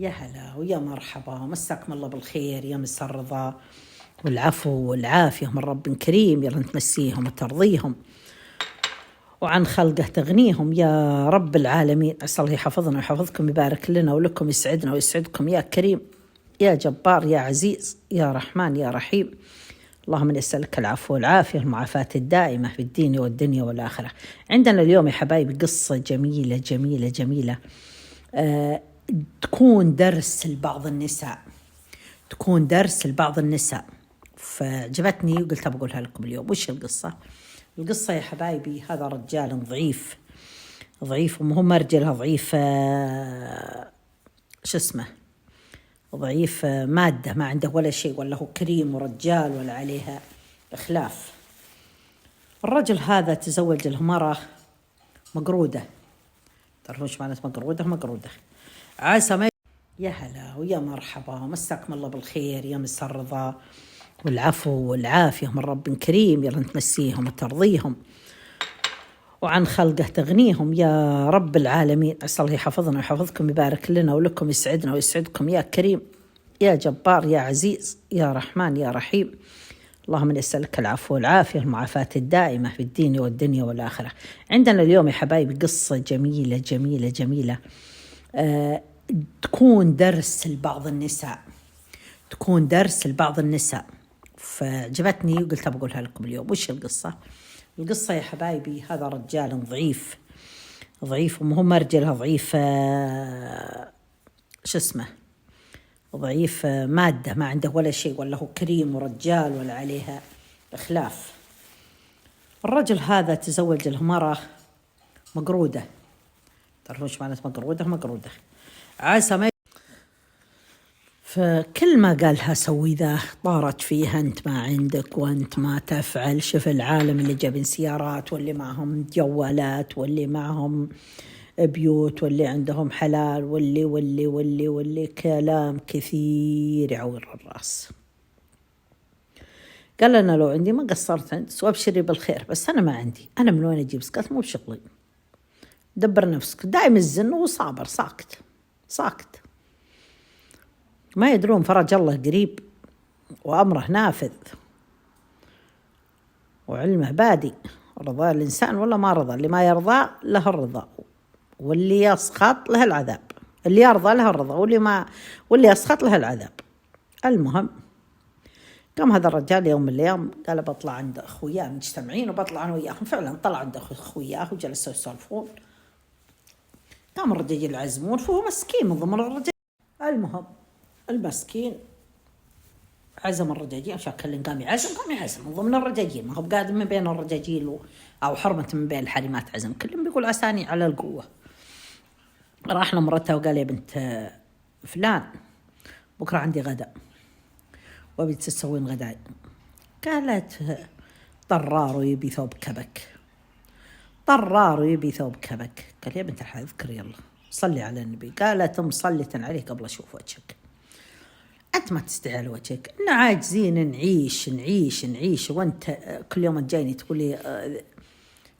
يا هلا ويا مرحبا، مساكم الله بالخير يا مس الرضا والعفو والعافية من رب كريم. يلا تمسيهم وترضيهم وعن خلقه تغنيهم يا رب العالمين. أسأل الله يحفظنا ويحفظكم، يبارك لنا ولكم، يسعدنا ويسعدكم يا كريم يا جبار يا عزيز يا رحمن يا رحيم. اللهم نسألك العفو والعافية المعافاة الدائمة في الدين والدنيا والآخرة. عندنا اليوم يا حبايبي قصة جميلة جميلة جميلة، تكون درس لبعض النساء، تكون درس لبعض النساء، فعجبتني وقلت بقولها لكم اليوم. وش القصة؟ القصة يا حبايبي، هذا رجال ضعيف ضعيف، ومو مرجلها ضعيف شو اسمه، ضعيف مادة، ما عنده ولا شيء، ولا هو كريم ورجال ولا عليها إخلاف. الرجل هذا تزوج له مرة مقرودة. تعرفون ايش معنى مقرودة؟ مقرودة عاسة ما. يا هلا ويا مرحبا، مساكم الله بالخير يا مس الرضا والعفو والعافية من رب كريم. يلا تمسيهم وترضيهم وعن خلقه تغنيهم يا رب العالمين. أسأل الله يحفظنا ويحفظكم، يبارك لنا ولكم، يسعدنا ويسعدكم يا كريم يا جبار يا عزيز يا رحمن يا رحيم. اللهم نسألك العفو والعافية المعافاة الدائمة في الدين والدنيا والآخرة. عندنا اليوم يا حبايبي قصة جميلة جميلة جميلة، تكون درس لبعض النساء، تكون درس لبعض النساء، فعجبتني وقلت بقولها لكم اليوم. وش القصة؟ القصة يا حبايبي، هذا رجال ضعيف ضعيف، ومو مرجلها ضعيف شو اسمه، ضعيف مادة، ما عنده ولا شيء، ولا هو كريم ورجال ولا عليها إخلاف. الرجل هذا تزوج له مرة مقرودة. تعرفون ايش معنى مقرودة؟ مقرودة عاسة ما. فكل ما قالها سوي ذا طارت فيها، انت ما عندك وانت ما تفعل. شوف العالم اللي جابين سيارات، واللي معهم جوالات، واللي معهم بيوت، واللي عندهم حلال، واللي واللي واللي واللي كلام كثير يعور الراس. قال أنا لو عندي ما قصرت عندك وابشري بالخير، بس أنا ما عندي. أنا من وين أجيب؟ قالت مو بشغلي، دبر نفسك. دائم الزن وصابر ساكت ساكت. ما يدرون فرج الله قريب وأمره نافذ وعلمه بادي. رضا الإنسان ولا ما رضى، اللي ما يرضى له الرضا، واللي يسخط له العذاب. اللي يرضى له الرضا، واللي يسخط له العذاب. المهم قام هذا الرجال يوم من الأيام قال بطلع عند أخوياه مجتمعين وبطلع أنا وياهم. فعلا طلع عند أخوياه وجلسوا يسولفون. قام الرجال يعزمون، فهو مسكين من ضمن الرجال. المهم المسكين عزم الرجاجيل، شكل قام يعزم من ضمن الرجاجيل، ما هو قاعد من بين الرجاجيل أو حرمة من بين الحريمات، عزم كلهم بيقول عساني على القوة. راح لمرته وقال يا بنت فلان بكرة عندي غداء وابي تسوين غداء. قالت طرار يبي ثوب كبك، طرار يبي ثوب كبك. قال يا بنت الحلال اذكر يلا صلي على النبي. قالت مصلية عليه قبل أشوف وجهك، أنت ما تستحي على وجهك، إن عاجزين نعيش وأنت كل يوم جايني تقولي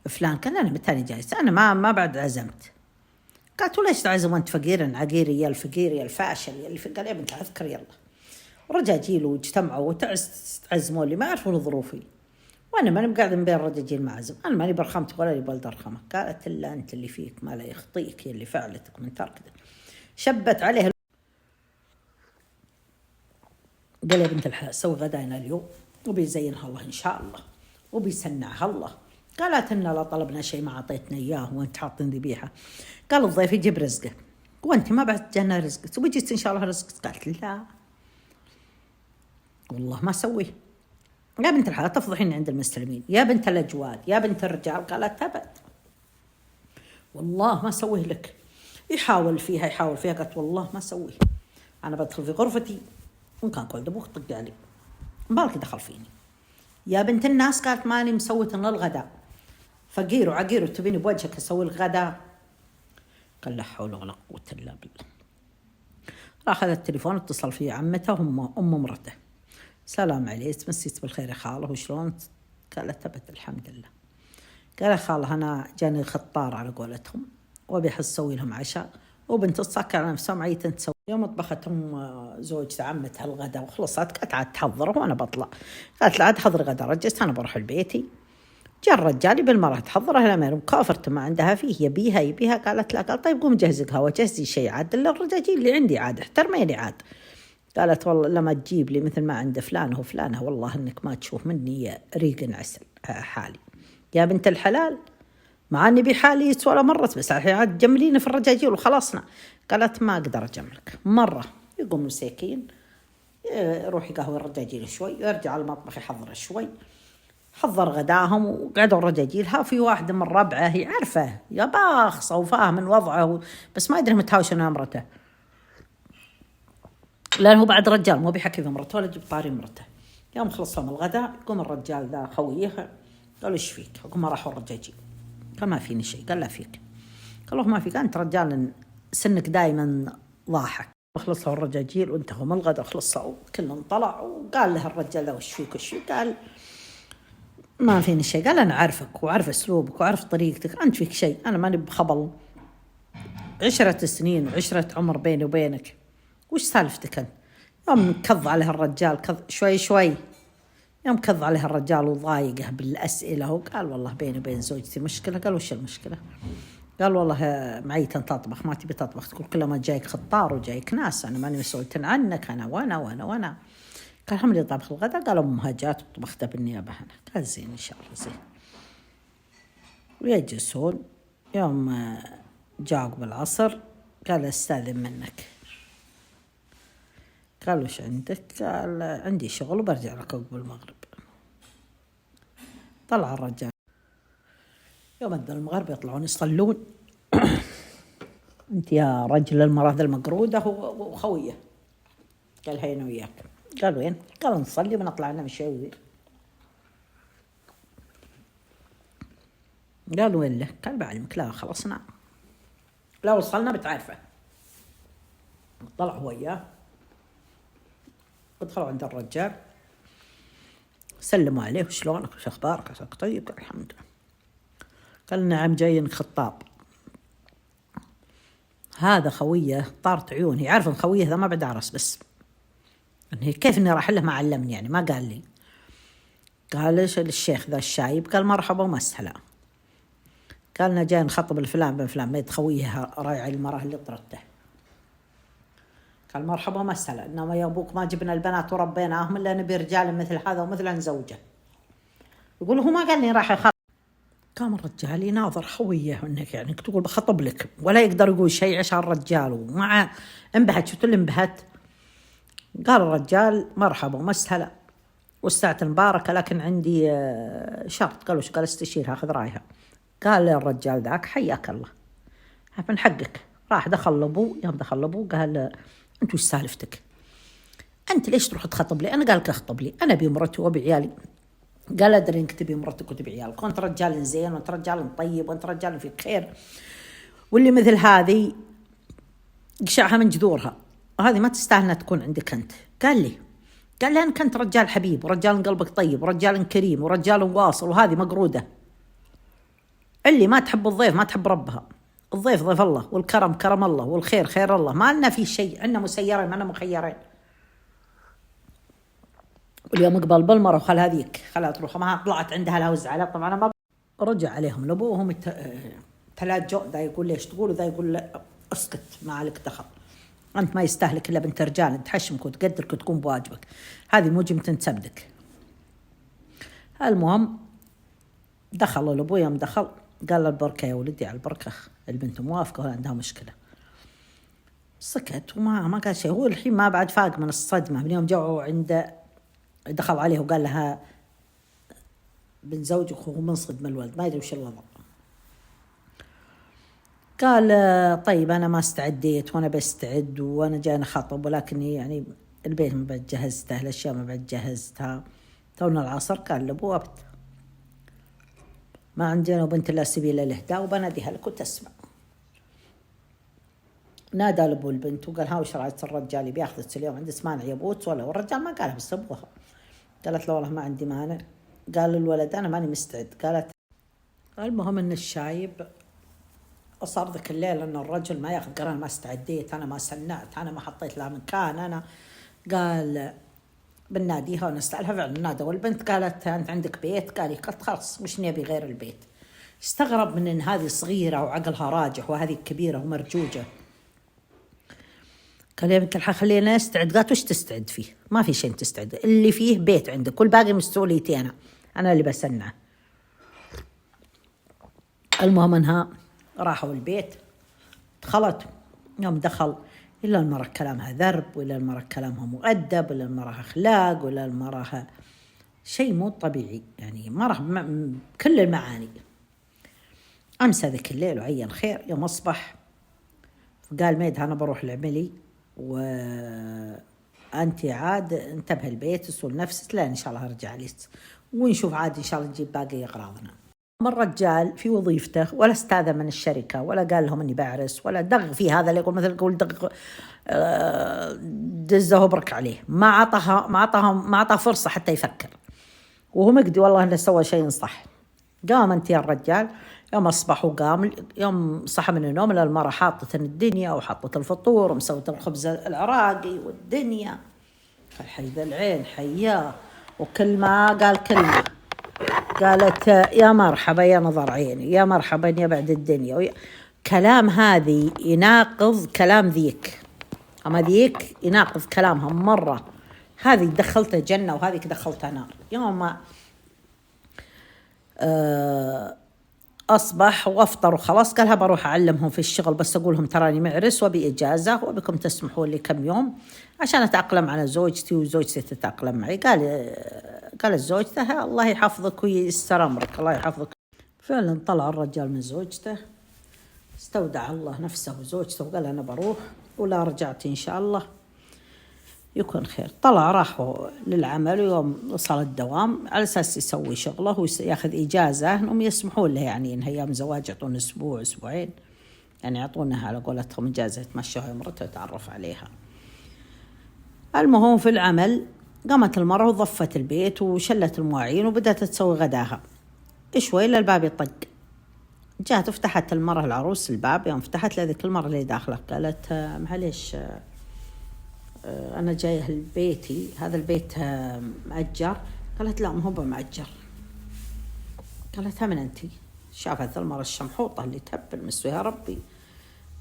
فلان. قال أنا متاني جايز، أنا ما بعد عزمت. قالت وليش تعزم وأنت فقير عقيري يا الفقير يا الفاشل يا اللي. قال يا بنت أذكر يلا. رجاجيل واجتمعوا وتعزموا اللي ما يعرفون ظروفي، وأنا ماني قاعد من بين الرجاجيل معزم، أنا ماني برخمتك ولا لي بلد رخمك. قالت إلا أنت اللي فيك ما لا يخطيك، يا اللي فعلتك من ترك. شبت عليه. قال يا بنت الحلال سوي غدانا اليوم وبيزينها الله إن شاء الله وبيسنعها الله. قالت إن لا طلبنا شيء ما عطيتنا إياه وأنت حاطين ذبيحة. قال الضيف يجيب رزقه وأنت ما بعد جانا رزقك وبيجيت إن شاء الله رزقك. قالت لا والله ما سويه. يا بنت الحلال تفضحين عند المسلمين، يا بنت الأجواد، يا بنت الرجال. قالت أبد والله ما سويه لك. يحاول فيها. قالت والله ما سويه، أنا بدخل في غرفتي وإن كان قول دبوك طق علي بالك دخل فيني. يا بنت الناس قالت ماني مسوية للغداء، فقير وعقير وتبيني بوجهك أسوي الغداء. قال لا حول ولا قوة إلا بالله. أخذ التليفون اتصل فيه عمته أم مرته. سلام عليك، تمسيت بالخير يا خاله وشلون؟ قالت أبد الحمد لله. قال يا خاله أنا جاني خطار على قولتهم وبي أحس أسوي لهم عشاء، وبنت الصاك على نفسها معي تسوي. يوم طبخت زوجة عمتها الغداء وخلصت، قالت عاد تحضر وأنا بطلع. قالت لا عاد حضر غداء، رجست أنا بروح لبيتي. جاء الرجال بالمرة تحضرها لما كافرت ما عندها فيه يبيها. قالت لا. قال طيب قوم جهزي قهوة، جهزي شيء عاد الرجاجيل اللي عندي عاد احترميني عاد. قالت والله لما تجيب لي مثل ما عند فلانة وفلانة والله إنك ما تشوف مني ريق عسل حالي يا بنت الحلال، مع اني بحالي ولا مرت، بس الحين عاد تجمليني في الرجاجيل وخلصنا. قالت ما اقدر اجملك مرة. يقوم مساكين يروح يقهوي الرجاجيل شوي، يرجع المطبخ يحضر شوي. حضر غداهم وقعدوا الرجاجيل. في واحدة من ربعه يعرفه يا باخصة وفاهم من وضعه، بس ما يدري متهاوش انها مرته، لأنه بعد رجال مو بيحكي بمرته ولا يجيب طاري مرته. يوم خلصهم الغداء يقوم الرجال ذا خويه قال ايش فيك؟ يقوم راحوا الرجاجيل. قال ما فيني شيء. قال لا فيك. قال له ما فيك، أنت رجال سنك دائما ضاحك. خلصوا الرجاجيل وانتهوا من الغداء، خلصوا كلهم طلع. وقال له الرجال ذا وش فيك وش فيك؟ قال ما فيني شيء. قال أنا عارفك وعارف أسلوبك وعارف طريقتك، أنت فيك شيء، أنا ماني بخبل، 10 سنين وعشرة عمر بيني وبينك، وش سالفتك أنت؟ يوم كض عليه الرجال شوي يوم كض عليه الرجال وضايقه بالأسئلة، وقال والله بيني وبين زوجتي مشكلة. قال وش المشكلة؟ قال والله معي تطبخ ما تبي تطبخ، تقول كل ما جايك خطار وجايك ناس، أنا ماني مسؤولة عنك، أنا وأنا. قال هم اللي طبخ الغداء؟ قال أمها جات وطبختها بالنيابة هنا. قال زين إن شاء الله زين. ويجلسون. يوم جاء بالعصر قال استاذن منك. قال وش عندك؟ قال عندي شغل وبرجع لك قبل المغرب. طلع الرجال. يوم أذن المغرب يطلعون يصلون. أنت يا رجل المرأة المقرودة وخويه. قال هينا وياك. قال وين؟ قال نصلي ونطلع لنا مشاوير. قال وين له؟ قال بعلمك. لا خلصنا، لا وصلنا بتعرفه. طلع هو وياه ودخلوا عند الرجال، سلموا عليه وشلونك وش اخبارك؟ قال طيب. قال الحمد لله. قال نعم جايين خطاب. هذا خويه طارت عيوني، يعرف ان خويه ذا ما بعد عرس، بس انه كيف اني راح له ما علمني، يعني ما قال لي. قال ايش الشيخ ذا الشايب؟ قال مرحبا ومسهلا. قال لنا جاي نخطب الفلان بن فلان، ما خويه رايع المراه اللي طرته. قال مرحبا ومسهلا، انما يا ابوك ما جبنا البنات وربيناهم الا نبي رجال مثل هذا ومثل نزوجه. يقول هو ما قال لي راح يخطب. قام الرجال يناظر خويه انك يعني تقول بخطب لك، ولا يقدر يقول شيء عشان الرجال، ومع انبهت. شفت اللي انبهت؟ قال الرجال مرحبا ومسهلا والساعة مباركة، لكن عندي شرط. قال وش؟ قال استشيرها اخذ رايها. قال الرجال ذاك حياك الله من حقك. راح دخل لابوه. يوم دخل لابوه قال انت وش سالفتك؟ انت ليش تروح تخطب لي؟ انا قالك اخطب لي، انا بمرتي وبعيالي. قال ادري انك تبي مرتك وتبي عيالك، وانت رجال زين وانت رجال طيب وانت رجال فيك خير، واللي مثل هذه قشعها من جذورها، وهذه ما تستاهل انها تكون عندك انت. قال لي انك انت رجال حبيب ورجال قلبك طيب ورجال كريم ورجال واصل، وهذه مقروده. اللي ما تحب الضيف ما تحب ربها. الضيف ضيف الله، والكرم كرم الله، والخير خير الله. ما لنا في شيء، عندنا مسيرين ما لنا مخيرين. واليوم اقبل بالمره وخل هذيك خلها تروح، ما طلعت عندها لها وزعلها. طبعا أنا ما رجع عليهم لابوهم 3 جو. ذا يقول ليش تقول، وذا يقول لا اسكت ما عليك دخل، انت ما يستاهلك الا بنت رجال، انت تحشمك وتقدرك وتقوم بواجبك، هذه مو جمتن تسبدك. المهم دخلوا لابوه. يوم دخل قال له البركه يا ولدي على البركه، البنت موافقه ولا عندها مشكله. سكت وما قال شيء. هو الحين ما بعد فاق من الصدمه من يوم جاءوا عنده، دخل عليه وقال لها بن زوجك وهو منصدم الولد ما يدري وش الوضع. قال طيب أنا ما استعديت وأنا بستعد وأنا جاي أخطب، ولكني يعني البيت ما بعد جهزته، الأشياء ما بعد جهزتها، تونا العصر. قال لأبوه أبد ما عندنا بنت إلا سبيل الإهداء وبناديها لك وتسمع. نادى لأبو البنت وقال ها وش رأيت الرجال بياخذك اليوم عند اسمان عيبوت ولا؟ والرجال ما قالها بس أبوها. قالت له والله ما عندي مانع. قال الولد أنا ماني مستعد. قالت المهم إن الشايب صار ذاك الليل أن الرجل ما ياخذ، قال أنا ما استعديت، أنا ما سنعت، أنا ما حطيت لها مكان، أنا قال بناديها ونسألها، فعلا نادى، والبنت قالت أنت عندك بيت؟ قالت خلاص مش نبي غير البيت. استغرب من إن هذه صغيرة وعقلها راجح وهذه كبيرة ومرجوجة. قال يا بنت الحق خلينا نستعد. قالت وش تستعد فيه؟ ما في شيء تستعد، اللي فيه بيت عندك والباقي مسؤوليتي أنا اللي بسنعه. المهم انها راحوا البيت، دخلت. يوم دخل إلا المرأة كلامها ذرب، ولا المرأة كلامها مؤدب، ولا المرأة أخلاق، ولا المرأة شيء مو طبيعي، يعني مرأة كل المعاني. أمس ذاك الليل وعين خير، يوم أصبح قال ميد أنا بروح لعملي، وأنت عاد انتبه البيت وسول نفسك، لا إن شاء الله أرجع لك ونشوف عاد إن شاء الله نجيب باقي أغراضنا. الرجال في وظيفته ولا استاذن من الشركة ولا قال لهم اني بعرس، ولا دغ في هذا اللي يقول مثل يقول دغ دزه وبرك عليه، ما اعطاه فرصة حتى يفكر، وهو مقدي والله انه سوى شيء صح. قام انت يا الرجال يوم اصبح وقام، يوم صحى من النوم المرأة حاطة الدنيا وحطت الفطور ومسوت الخبز العراقي والدنيا، الحي ذا العين حياه، وكل ما قال كلمة قالت يا مرحبا يا نظر عيني، يا مرحبا يا بعد الدنيا، كلام هذه يناقض كلام ذيك، أما ذيك يناقض كلامها مرة، هذه دخلتها جنة وهذه دخلتها نار. يوم ما أصبح وافطر وخلاص، قالها بروح أعلمهم في الشغل، بس أقولهم تراني معرس وبي إجازة وبكم تسمحوا لي كم يوم عشان أتأقلم على زوجتي وزوجتي تتأقلم معي. قال زوجته الله يحفظك ويستر أمرك، الله يحفظك. فعلا طلع الرجال من زوجته، استودع الله نفسه وزوجته وقال أنا بروح، ولا رجعت إن شاء الله يكون خير. طلع راحوا للعمل، ويوم وصل الدوام على أساس يسوي شغله وياخذ إجازة، إنهم يسمحون له يعني إن أيام زواج يعطون أسبوع أسبوعين، يعني يعطونها على قولتهم إجازة يتمشى مرته ويتعرف عليها. المهم في العمل قامت المرأة وضفت البيت وشلت المواعين وبدأت تسوي غداها، شوي للباب يطق، جاءت وفتحت المرأة العروس الباب. يوم فتحت لذيك المرأة اللي داخله قالت معليش أنا جاية لبيتي، هذا البيت مأجر؟ قالت لا ما هو بمأجر. قالت من أنتي؟ شافت المرأة الشمحوطة اللي تهبل مسويها ربي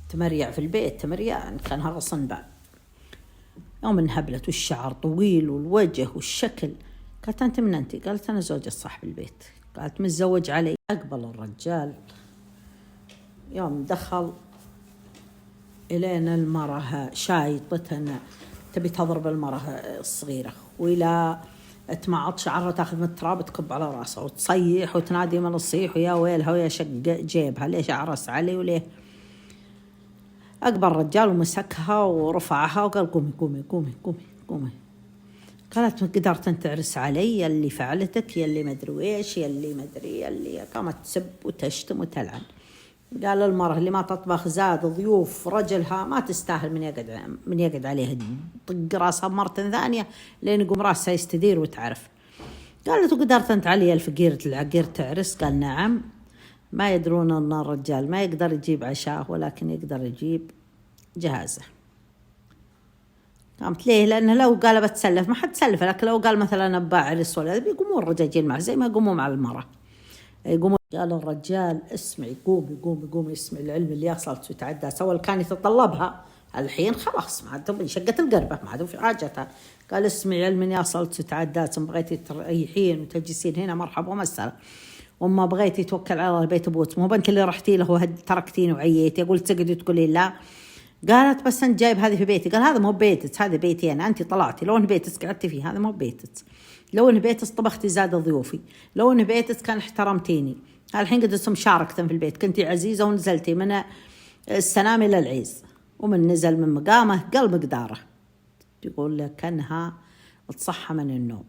تمريع في البيت، تمريع كانها غصن باب. يوم انهبلت والشعر طويل والوجه والشكل. قالت أنت من أنتي؟ قالت أنا زوجة صاحب البيت. قالت متزوج علي؟ أقبل الرجال. يوم دخل إلين المرأة شايطتنا تبي تضرب المرأة الصغيرة، وإلى تمعط شعرها تاخذ من التراب تكب على راسها وتصيح وتنادي من الصيح ويا ويلها ويا شق جيبها ليش عرس علي وليه. أقبل الرجال ومسكها ورفعها وقال قومي قومي قومي قومي قومي. قالت ما قدرت أن تعرس علي، يا اللي فعلتك، يا اللي مدري إيش، يا اللي مدري، يا اللي. قامت تسب وتشتم وتلعن. قال المرأة اللي ما تطبخ زاد ضيوف رجلها ما تستاهل من يقعد عليها، طق راسها مرة ثانية لين يقوم راسها يستدير وتعرف. قالت وقدرت أنت علي الفقيرة العقير تعرس؟ قال نعم. ما يدرون أن الرجال ما يقدر يجيب عشاء ولكن يقدر يجيب جهازه. قامت ليه؟ لأنه لو قال بتسلف ما حد سلف، لكن لو قال مثلا أبا عرس ولا بيقومون الرجال معه زي ما يقومون مع المرأة يقومون. قال الرجال اسمعي قومي قومي قومي، اسمعي العلم اللي وصلت وتعدى. سواء كان يتطلبها الحين خلاص ما عاد شقت القربة ما عاد في حاجتها. قال اسمعي علم اللي وصلت وتعدى، بغيتي تريحين وتجلسين هنا مرحبا ومسألة، وما بغيتي توكل على البيت ابوك، مو بنت اللي رحتي له تركتيني وعييتي اقول تقعدي تقولي لا. قالت بس انت جايب هذه في بيتي. قال هذا مو بيتك، هذا بيتي انا، انت طلعتي لو ان بيتك قعدتي فيه، هذا مو بيتك. لو ان بيتك طبختي زاد ضيوفي، لو ان بيتك كان احترمتيني. الحين قدرتم مشاركة في البيت، كنتي عزيزة ونزلتي من السنام إلى العيز، ومن نزل من مقامه قل مقداره. يقول لك كأنها تصحى من النوم.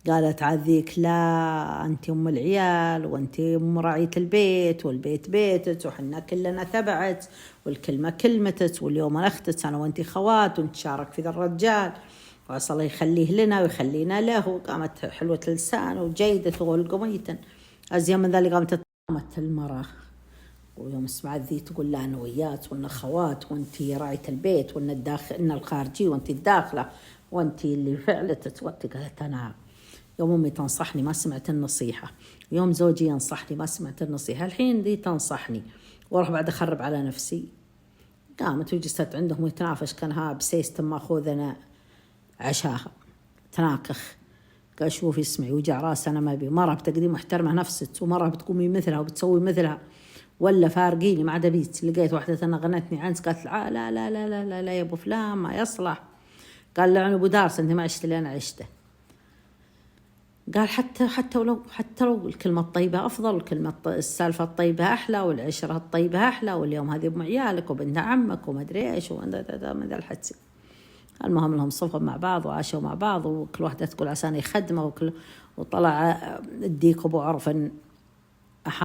قالت عذيك لا، أنت أم العيال وأنت أم راعية البيت، والبيت بيتك وحنا كلنا تبعت، والكلمة كلمتك، واليوم أنا أختك أنا وأنت خوات ونتشارك في ذا الرجال، وعسى الله يخليه لنا ويخلينا له. قامت حلوة اللسان وجيدة وغلقميتا. أزيا من ذلك قامت المرأة ويوم سمعت ذي تقول لا أنا وياك وأن خوات وأنتي راعية البيت وأن الداخل إن الخارجي وأنتي الداخلة وأنتي اللي فعلت. قالت أنا يوم أمي تنصحني ما سمعت النصيحة، يوم زوجي ينصحني ما سمعت النصيحة، الحين ذي تنصحني وأروح بعد أخرب على نفسي. قامت وجلست عندهم يتنافش، كانها بسيستم ماخوذ أنا عشاها تناكخ. قال شوفي اسمعي وجع راس أنا ما أبي، مرة بتقديم محترمة نفسك ومرة بتقومي مثلها وبتسوي مثلها ولا فارقيني ما عاد بيت. لقيت واحدة أنا غنتني عنك قالت لا لا لا لا لا لا, لا يا أبو فلان ما يصلح. قال لعن أبو دارس أنت ما عشت اللي أنا عشته. قال حتى لو الكلمة الطيبة أفضل، السالفة الطيبة أحلى والعشرة الطيبة أحلى، واليوم هذه أم عيالك وبنت عمك وما أدري إيش من ذا الحدث. المهم لهم صفوا مع بعض وعاشوا مع بعض، وكل واحدة تقول عساني خدمة وطلع الديك أبو عرفن